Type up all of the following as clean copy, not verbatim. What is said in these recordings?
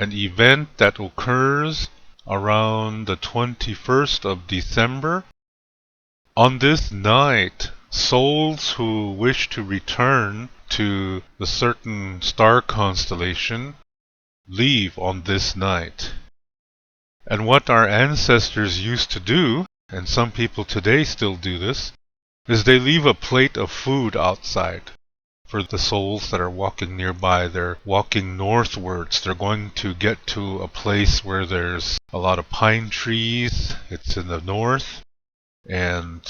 an event that occurs around the 21st of December. On this night, souls who wish to return to the certain star constellation leave on this night. And what our ancestors used to do, and some people today still do this, is they leave a plate of food outside for the souls that are walking nearby. They're walking northwards. They're going to get to a place where there's a lot of pine trees. It's in the north. And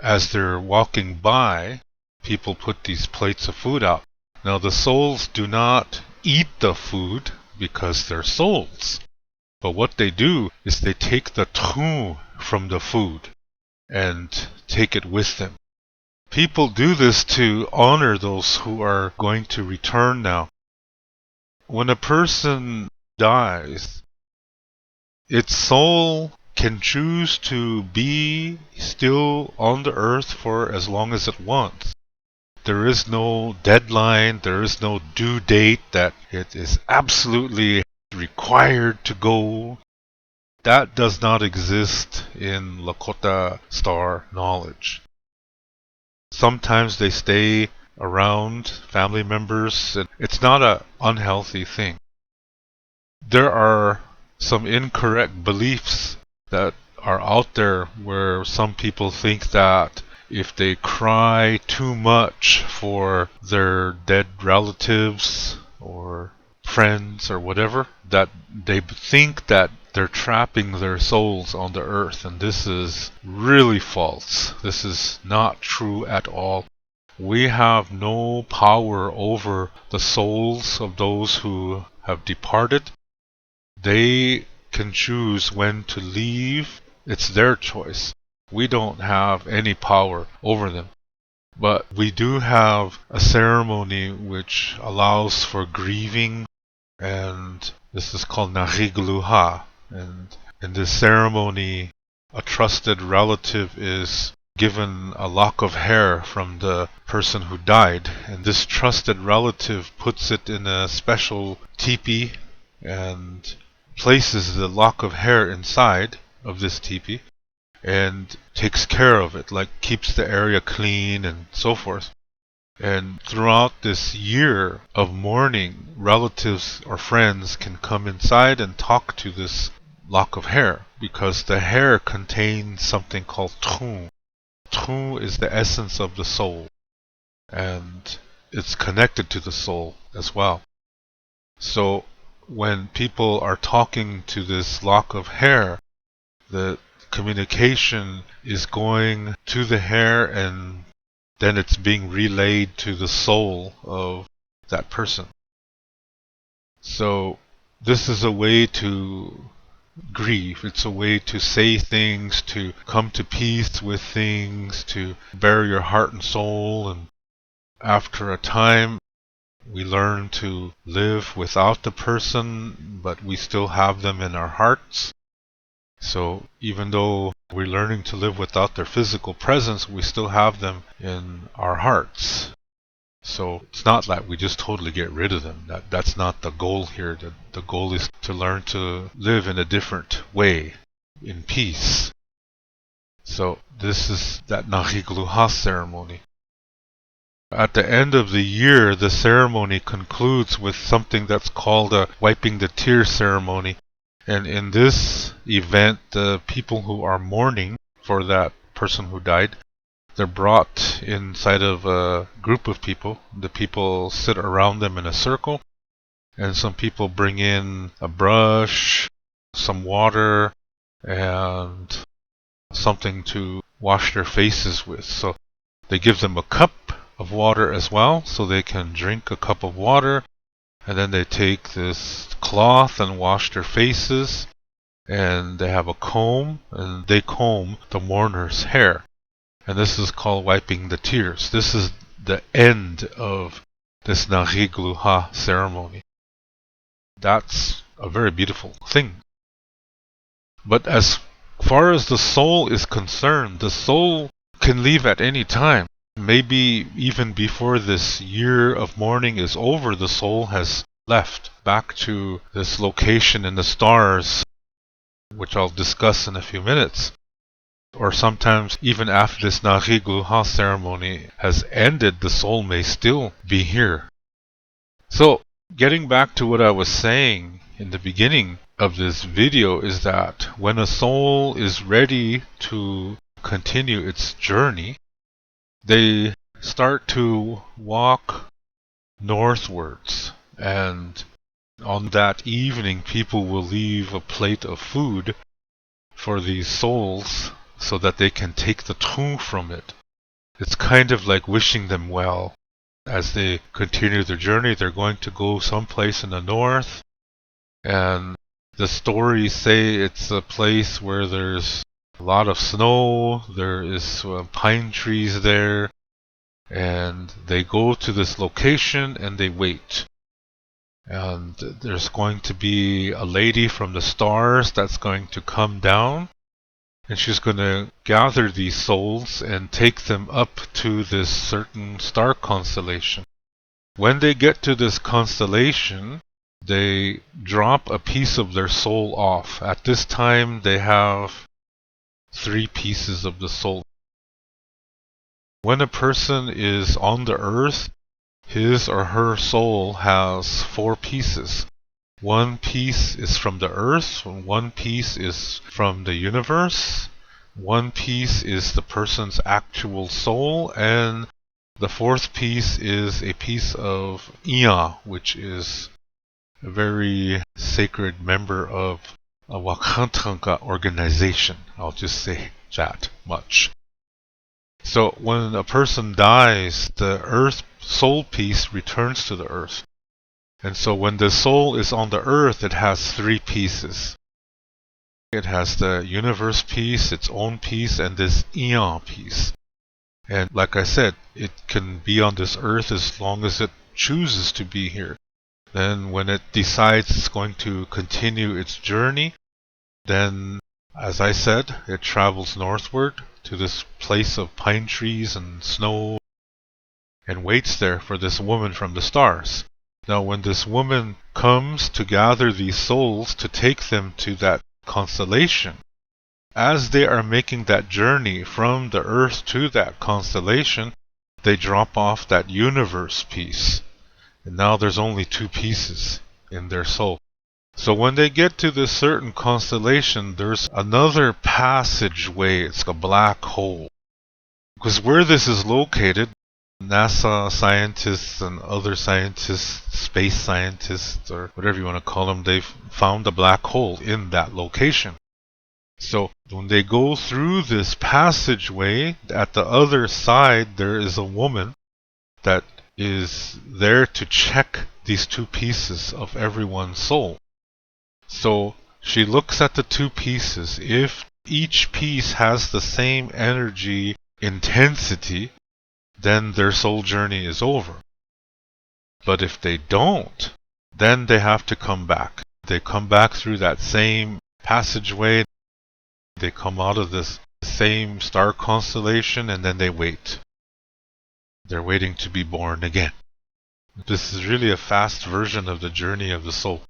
as they're walking by, people put these plates of food out. Now the souls do not eat the food because they're souls. But what they do is they take the tru from the food and take it with them. People do this to honor those who are going to return now. When a person dies, its soul can choose to be still on the earth for as long as it wants. There is no deadline, there is no due date that it is absolutely required to go. That does not exist in Lakota Star Knowledge. Sometimes they stay around family members, and it's not an unhealthy thing. There are some incorrect beliefs that are out there where some people think that if they cry too much for their dead relatives or friends or whatever, that they think that they're trapping their souls on the earth, and this is really false. This is not true at all. We have no power over the souls of those who have departed. They can choose when to leave. It's their choice. We don't have any power over them. But we do have a ceremony which allows for grieving, and this is called Nahigluha. And in this ceremony, a trusted relative is given a lock of hair from the person who died, and this trusted relative puts it in a special teepee and places the lock of hair inside of this teepee and takes care of it, like keeps the area clean and so forth. And throughout this year of mourning, relatives or friends can come inside and talk to this lock of hair, because the hair contains something called tru. Tru is the essence of the soul, and it's connected to the soul as well. So when people are talking to this lock of hair, the communication is going to the hair, and then it's being relayed to the soul of that person. So this is a way to grieve. It's a way to say things, to come to peace with things, to bare your heart and soul. And after a time, we learn to live without the person, but we still have them in our hearts. So even though we're learning to live without their physical presence, we still have them in our hearts. So it's not like we just totally get rid of them. That's not the goal here. The goal is to learn to live in a different way, in peace. So this is that Nahigluha ceremony. At the end of the year, the ceremony concludes with something that's called a wiping the tear ceremony. And in this event, the people who are mourning for that person who died, they're brought inside of a group of people. The people sit around them in a circle, and some people bring in a brush, some water, and something to wash their faces with. So they give them a cup of water as well, so they can drink a cup of water, and then they take this cloth and wash their faces, and they have a comb, and they comb the mourner's hair. And this is called wiping the tears. This is the end of this Nahigluha ceremony. That's a very beautiful thing. But as far as the soul is concerned, the soul can leave at any time. Maybe even before this year of mourning is over, the soul has left back to this location in the stars, which I'll discuss in a few minutes. Or sometimes even after this Narigluha ceremony has ended, the soul may still be here. So, getting back to what I was saying in the beginning of this video is that when a soul is ready to continue its journey, they start to walk northwards, and on that evening people will leave a plate of food for these souls so that they can take the tu from it. It's kind of like wishing them well. As they continue their journey, they're going to go someplace in the north, and the stories say it's a place where there's a lot of snow, there is pine trees there, and they go to this location and they wait. And there's going to be a lady from the stars that's going to come down, and she's going to gather these souls and take them up to this certain star constellation. When they get to this constellation, they drop a piece of their soul off. At this time, they have 3 pieces of the soul. When a person is on the earth, his or her soul has 4 pieces. 1 piece is from the earth, 1 piece is from the universe, 1 piece is the person's actual soul, and the 4th piece is a piece of Iya, which is a very sacred member of a Wakantanka organization. I'll just say that much. So when a person dies, the earth soul piece returns to the earth. And so when the soul is on the earth, it has 3 pieces. It has the universe piece, its own piece, and this Iya piece. And like I said, it can be on this earth as long as it chooses to be here. Then when it decides it's going to continue its journey, then, as I said, it travels northward to this place of pine trees and snow and waits there for this woman from the stars. Now, when this woman comes to gather these souls to take them to that constellation, as they are making that journey from the earth to that constellation, they drop off that universe piece. And now there's only 2 pieces in their soul. So when they get to this certain constellation, there's another passageway. It's a black hole. Because where this is located, NASA scientists and other scientists, space scientists, or whatever you want to call them, they've found a black hole in that location. So when they go through this passageway, at the other side there is a woman that is there to check these 2 pieces of everyone's soul. So she looks at the 2 pieces. If each piece has the same energy intensity, then their soul journey is over. But if they don't, then they have to come back. They come back through that same passageway. They come out of this same star constellation, and then they wait. They're waiting to be born again. This is really a fast version of the journey of the soul.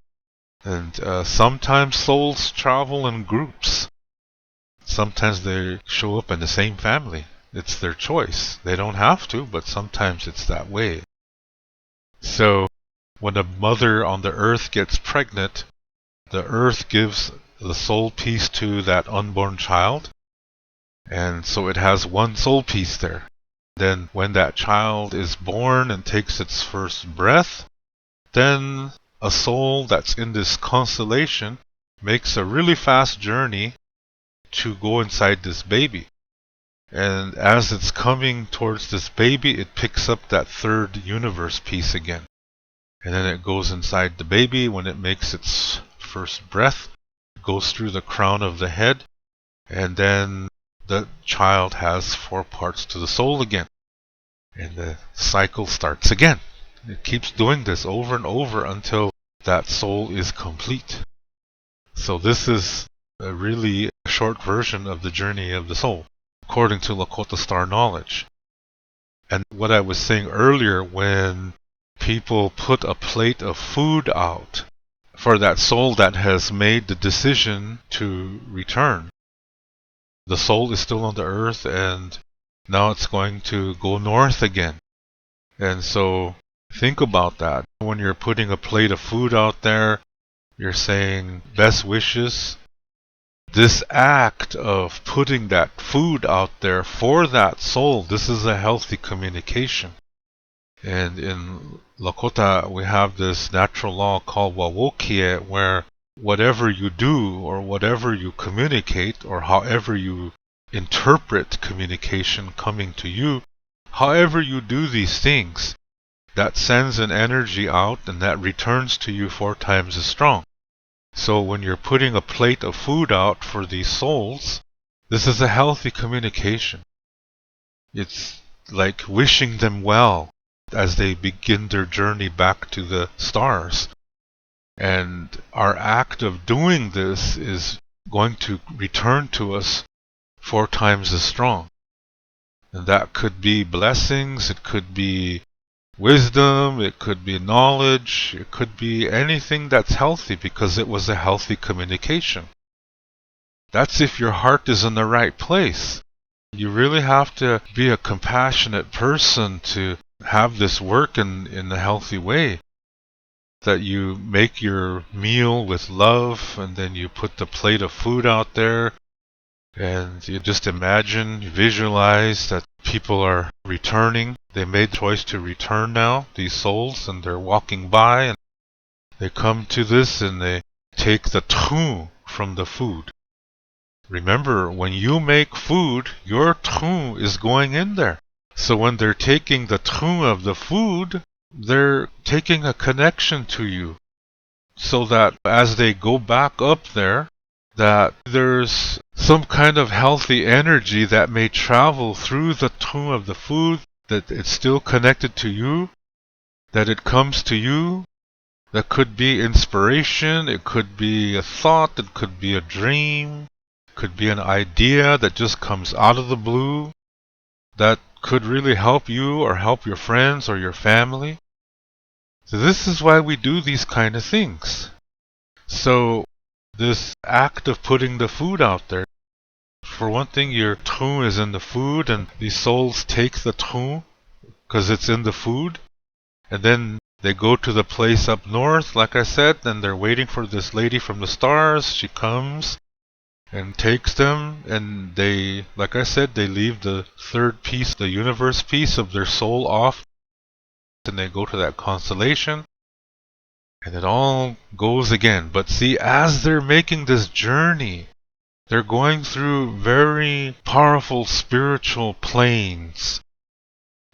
And sometimes souls travel in groups. Sometimes they show up in the same family. It's their choice. They don't have to, but sometimes it's that way. So when a mother on the earth gets pregnant, the earth gives the soul piece to that unborn child. And so it has 1 soul piece there. Then when that child is born and takes its first breath, then a soul that's in this constellation makes a really fast journey to go inside this baby. And as it's coming towards this baby, it picks up that 3rd universe piece again. And then it goes inside the baby. When it makes its first breath, it goes through the crown of the head, and then the child has 4 parts to the soul again. And the cycle starts again. It keeps doing this over and over until that soul is complete. So this is a really short version of the journey of the soul, according to Lakota Star Knowledge. And what I was saying earlier, when people put a plate of food out for that soul that has made the decision to return. The soul is still on the earth, and now it's going to go north again. And so think about that. When you're putting a plate of food out there, you're saying best wishes. This act of putting that food out there for that soul, this is a healthy communication. And in Lakota, we have this natural law called Wawokie, where whatever you do or whatever you communicate or however you interpret communication coming to you, however you do these things, that sends an energy out and that returns to you 4 times as strong. So when you're putting a plate of food out for these souls, this is a healthy communication. It's like wishing them well as they begin their journey back to the stars. And our act of doing this is going to return to us 4 times as strong. And that could be blessings, it could be wisdom, it could be knowledge, it could be anything that's healthy because it was a healthy communication. That's if your heart is in the right place. You really have to be a compassionate person to have this work in a healthy way. That you make your meal with love, and then you put the plate of food out there, and you just imagine, you visualize that people are returning. They made the choice to return now, these souls, and they're walking by, and they come to this, and they take the tu from the food. Remember, when you make food, your tu is going in there. So when they're taking the tu of the food, they're taking a connection to you. So that as they go back up there, that there's some kind of healthy energy that may travel through the tu of the food, that it's still connected to you, that it comes to you. That could be inspiration, it could be a thought, it could be a dream, it could be an idea that just comes out of the blue, that could really help you or help your friends or your family. So this is why we do these kind of things. So this act of putting the food out there, for one thing, your tu is in the food, and these souls take the tu because it's in the food, and then they go to the place up north, like I said, and they're waiting for this lady from the stars. She comes and takes them, and they, like I said, they leave the 3rd piece, the universe piece of their soul off, and they go to that constellation, and it all goes again. But see, as they're making this journey, they're going through very powerful spiritual planes,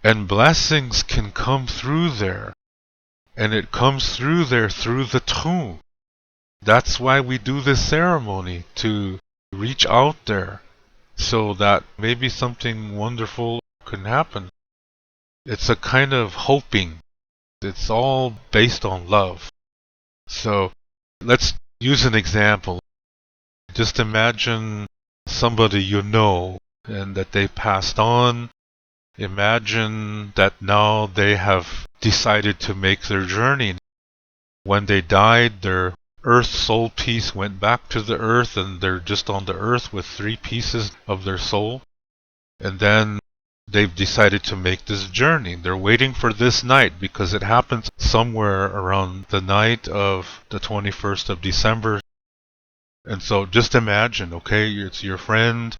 and blessings can come through there. And it comes through there through the tu. That's why we do this ceremony, to reach out there so that maybe something wonderful can happen. It's a kind of hoping. It's all based on love. So let's use an example. Just imagine somebody you know and that they passed on. Imagine that now they have decided to make their journey. When they died, their earth soul piece went back to the earth, and they're just on the earth with 3 pieces of their soul. And then they've decided to make this journey. They're waiting for this night because it happens somewhere around the night of the 21st of December. And so just imagine, okay, it's your friend,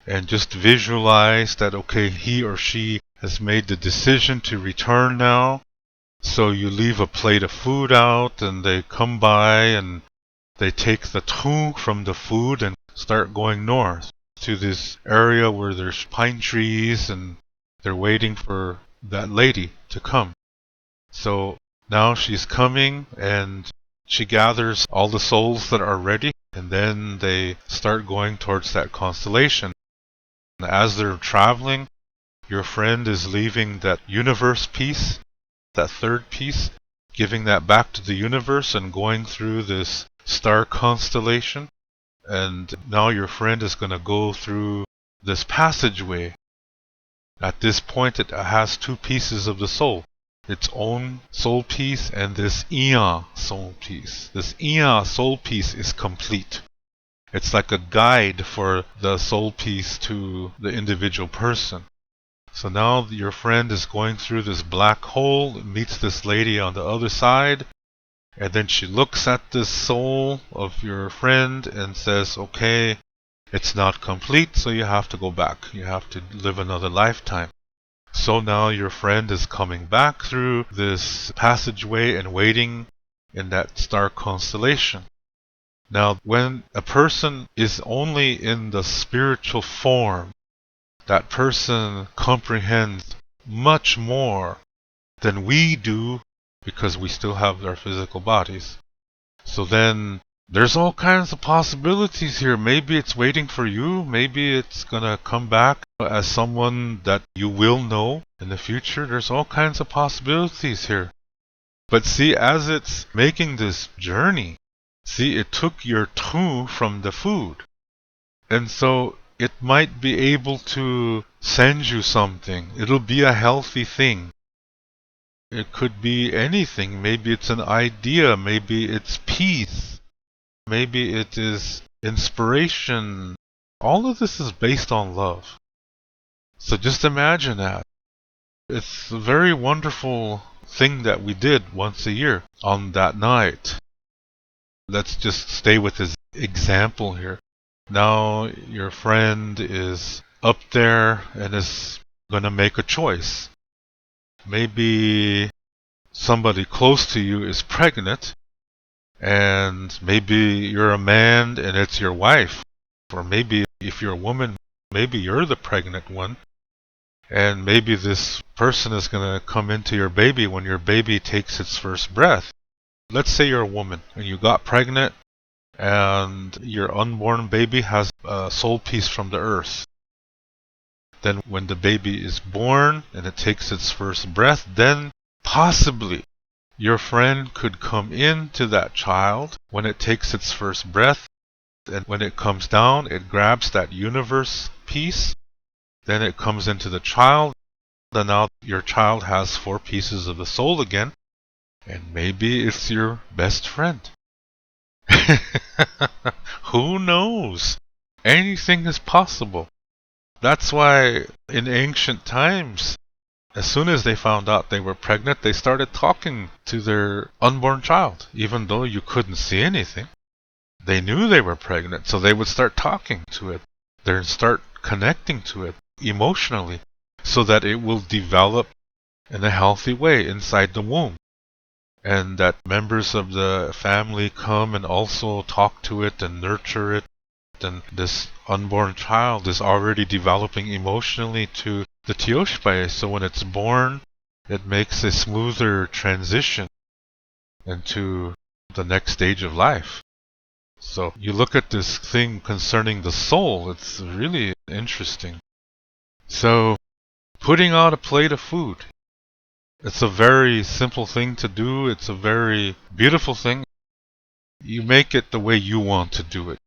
and just visualize that, okay, he or she has made the decision to return now. So you leave a plate of food out, and they come by and they take the tu from the food and start going north to this area where there's pine trees, and they're waiting for that lady to come. So now she's coming, and she gathers all the souls that are ready, and then they start going towards that constellation. As they're traveling, your friend is leaving that universe piece, that 3rd piece, giving that back to the universe and going through this star constellation. And now your friend is going to go through this passageway. At this point, it has 2 pieces of the soul. its own soul piece and this Iya soul piece. This Iya soul piece is complete. It's like a guide for the soul piece to the individual person. So now your friend is going through this black hole, meets this lady on the other side, and then she looks at this soul of your friend and says, okay, it's not complete, so you have to go back. You have to live another lifetime. So now your friend is coming back through this passageway and waiting in that star constellation. Now, when a person is only in the spiritual form, that person comprehends much more than we do because we still have our physical bodies. So then there's all kinds of possibilities here. Maybe it's waiting for you. Maybe it's going to come back as someone that you will know in the future. There's all kinds of possibilities here. But see, as it's making this journey, see, it took your tu from the food. And so it might be able to send you something. It'll be a healthy thing. It could be anything. Maybe it's an idea. Maybe it's peace. Maybe it is inspiration. All of this is based on love. So just imagine that. It's a very wonderful thing that we did once a year on that night. Let's just stay with this example here. Now your friend is up there and is going to make a choice. Maybe somebody close to you is pregnant, and maybe you're a man and it's your wife. Or maybe if you're a woman, maybe you're the pregnant one. And maybe this person is going to come into your baby when your baby takes its first breath. Let's say you're a woman and you got pregnant and your unborn baby has a soul piece from the earth. Then when the baby is born and it takes its first breath, then possibly your friend could come into that child when it takes its first breath. And when it comes down, it grabs that universe piece. Then it comes into the child. And now your child has 4 pieces of the soul again. And maybe it's your best friend. Who knows? Anything is possible. That's why in ancient times, as soon as they found out they were pregnant, they started talking to their unborn child, even though you couldn't see anything. They knew they were pregnant, so they would start talking to it. They'd start connecting to it emotionally so that it will develop in a healthy way inside the womb. And that members of the family come and also talk to it and nurture it. And this unborn child is already developing emotionally to the Tioshpai. So when it's born, it makes a smoother transition into the next stage of life. So you look at this thing concerning the soul, it's really interesting. So putting out a plate of food, it's a very simple thing to do. It's a very beautiful thing. You make it the way you want to do it.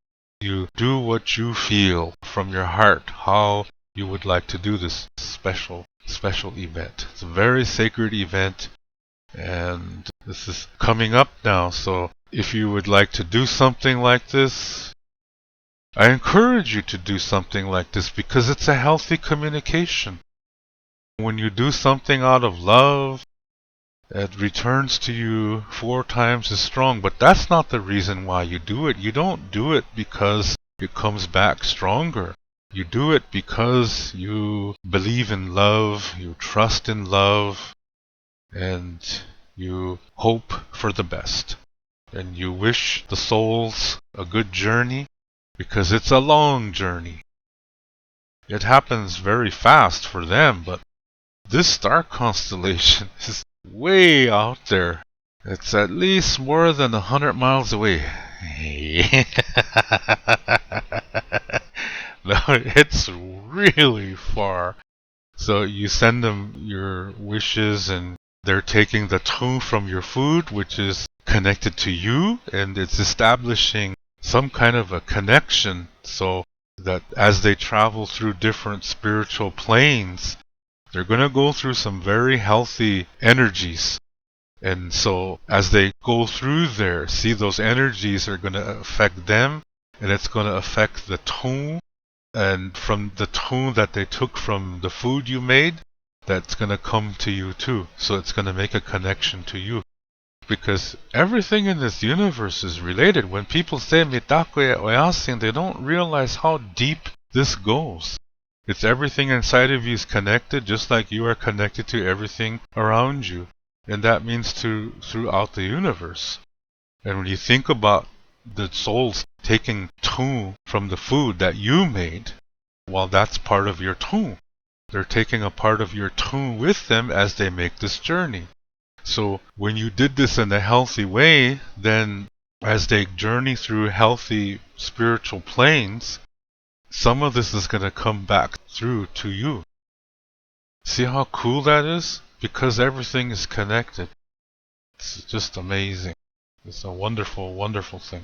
You do what you feel from your heart, how you would like to do this special event. It's a very sacred event, and this is coming up now. So if you would like to do something like this, I encourage you to do something like this because it's a healthy communication. When you do something out of love, it returns to you 4 times as strong. But that's not the reason why you do it. You don't do it because it comes back stronger. You do it because you believe in love, you trust in love, and you hope for the best. And you wish the souls a good journey because it's a long journey. It happens very fast for them, but this star constellation is way out there. It's at least more than 100 miles away. No, it's really far. So you send them your wishes and they're taking the tu from your food, which is connected to you, and it's establishing some kind of a connection so that as they travel through different spiritual planes, They're going to go through some very healthy energies. And so as they go through there, see, those energies are going to affect them, and it's going to affect the tone. And from the tone that they took from the food you made, that's going to come to you too. So it's going to make a connection to you. Because everything in this universe is related. When people say Mitakuyepi, they don't realize how deep this goes. It's everything inside of you is connected, just like you are connected to everything around you. And that means throughout the universe. And when you think about the souls taking tone from the food that you made, well, that's part of your tone. They're taking a part of your tone with them as they make this journey. So when you did this in a healthy way, then as they journey through healthy spiritual planes, some of this is going to come back through to you. See how cool that is? Because everything is connected. It's just amazing. It's a wonderful, wonderful thing.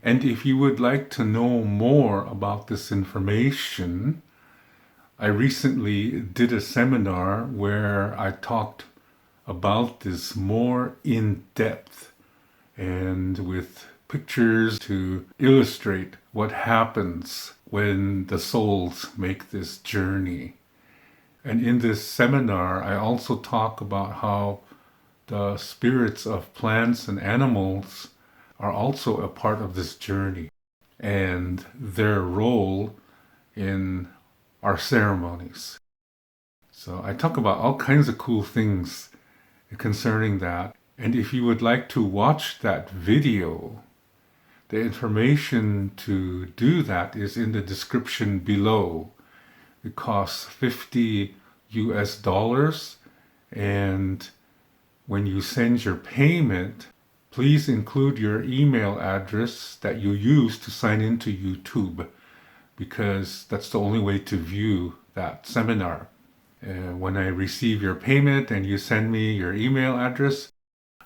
And if you would like to know more about this information, I recently did a seminar where I talked about this more in depth and with pictures to illustrate what happens when the souls make this journey. And in this seminar, I also talk about how the spirits of plants and animals are also a part of this journey and their role in our ceremonies. So I talk about all kinds of cool things concerning that. And if you would like to watch that video, the information to do that is in the description below. It costs $50, and when you send your payment, please include your email address that you use to sign into YouTube, because that's the only way to view that seminar. When I receive your payment and you send me your email address,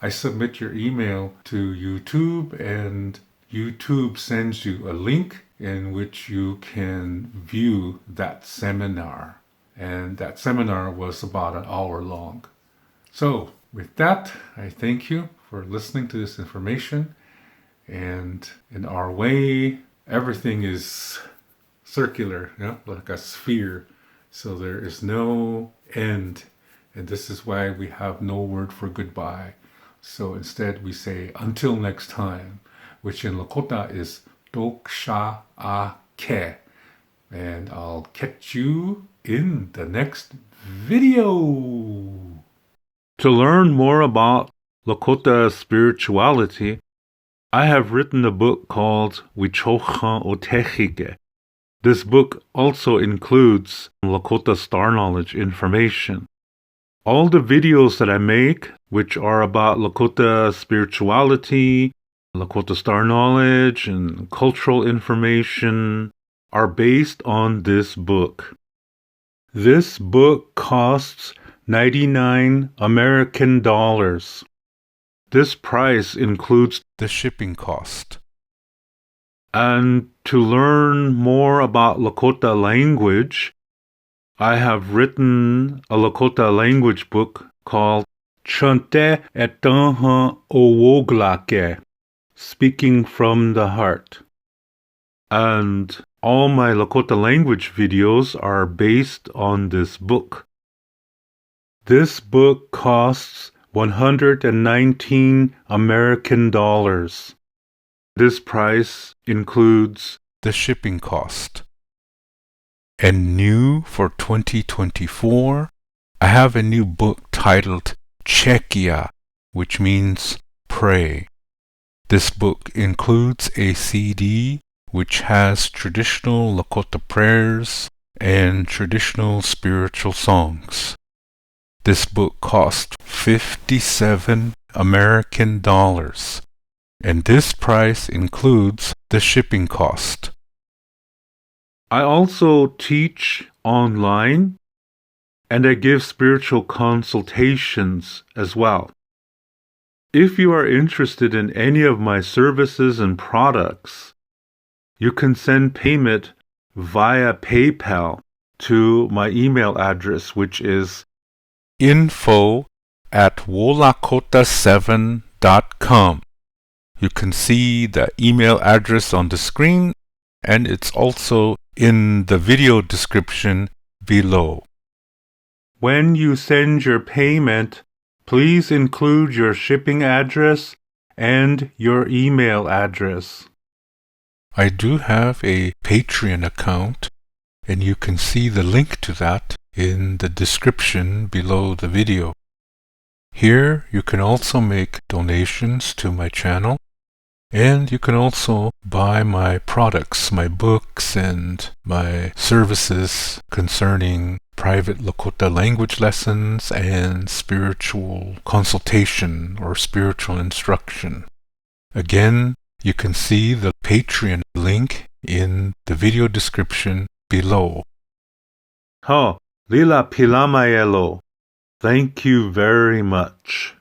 I submit your email to YouTube, and YouTube sends you a link in which you can view that seminar. And that seminar was about an hour long. So with that, I thank you for listening to this information. And in our way, everything is circular, like a sphere. So there is no end. And this is why we have no word for goodbye. So instead we say until next time, which in Lakota is Doksha-a-ke. And I'll catch you in the next video. To learn more about Lakota spirituality, I have written a book called Wichocha Otechike. This book also includes Lakota Star Knowledge information. All the videos that I make, which are about Lakota spirituality, Lakota Star Knowledge, and cultural information, are based on this book. This book costs 99 American dollars. This price includes the shipping cost. And to learn more about Lakota language, I have written a Lakota language book called Chante Etanha Owoglake, Speaking from the Heart. And all my Lakota language videos are based on this book. This book costs 119 American dollars. This price includes the shipping cost. And new for 2024, I have a new book titled Chekia, which means pray. This book includes a CD which has traditional Lakota prayers and traditional spiritual songs. This book cost 57 American dollars, and this price includes the shipping cost. I also teach online, and I give spiritual consultations as well. If you are interested in any of my services and products, you can send payment via PayPal to my email address, which is info@wolakota7.com. You can see the email address on the screen, and it's also in the video description below. When you send your payment, please include your shipping address and your email address. I do have a Patreon account, and you can see the link to that in the description below the video. Here you can also make donations to my channel, and you can also buy my products, my books, and my services concerning private Lakota language lessons and spiritual consultation or spiritual instruction. Again, you can see the Patreon link in the video description below. Lila Pilamayelo. Thank you very much.